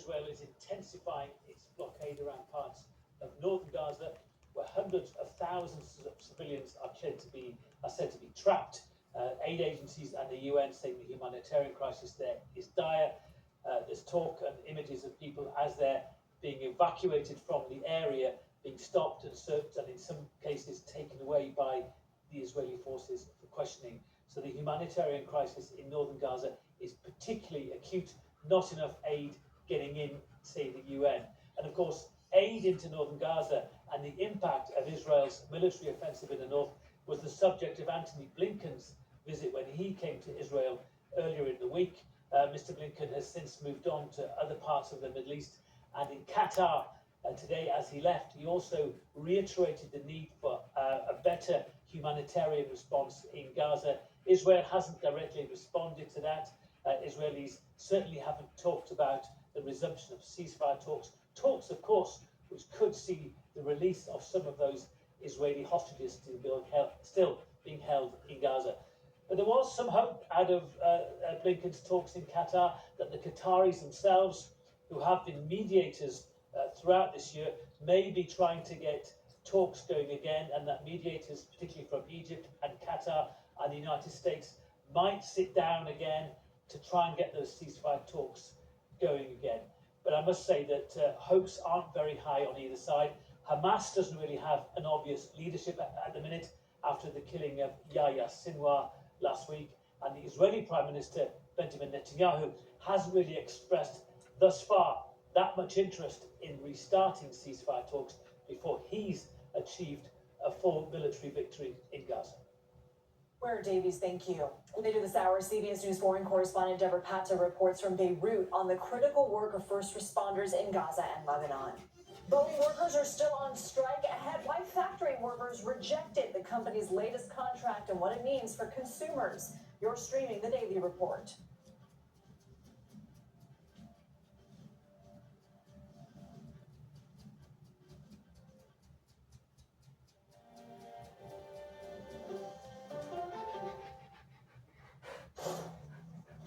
Israel is intensifying its blockade around parts of northern Gaza, where hundreds of thousands of civilians are said to be trapped. Aid agencies and the UN say the humanitarian crisis there is dire. There's talk and images of people as they're being evacuated from the area, being stopped and searched, and in some cases taken away by the Israeli forces for questioning. So the humanitarian crisis in northern Gaza is particularly acute. Not enough aid getting in, say, the UN. And of course, aid into northern Gaza and the impact of Israel's military offensive in the north was the subject of Antony Blinken's visit when he came to Israel earlier in the week. Mr. Blinken has since moved on to other parts of the Middle East, and in Qatar today as he left, he also reiterated the need for a better humanitarian response in Gaza. Israel hasn't directly responded to that. Israelis certainly haven't talked about the resumption of ceasefire talks, of course, which could see the release of some of those Israeli hostages still being held in Gaza. But there was some hope out of Blinken's talks in Qatar that the Qataris themselves, who have been mediators throughout this year, may be trying to get talks going again, and that mediators, particularly from Egypt and Qatar and the United States, might sit down again to try and get those ceasefire talks going again. But I must say that hopes aren't very high on either side. Hamas doesn't really have an obvious leadership at the minute after the killing of Yahya Sinwar last week, and the Israeli Prime Minister Benjamin Netanyahu hasn't really expressed thus far that much interest in restarting ceasefire talks before he's achieved a full military victory in Gaza. Where Davies, thank you. Later this hour, CBS News foreign correspondent Deborah Patta reports from Beirut on the critical work of first responders in Gaza and Lebanon. Boeing workers are still on strike ahead. Why factory workers rejected the company's latest contract and what it means for consumers. You're streaming the Daily Report.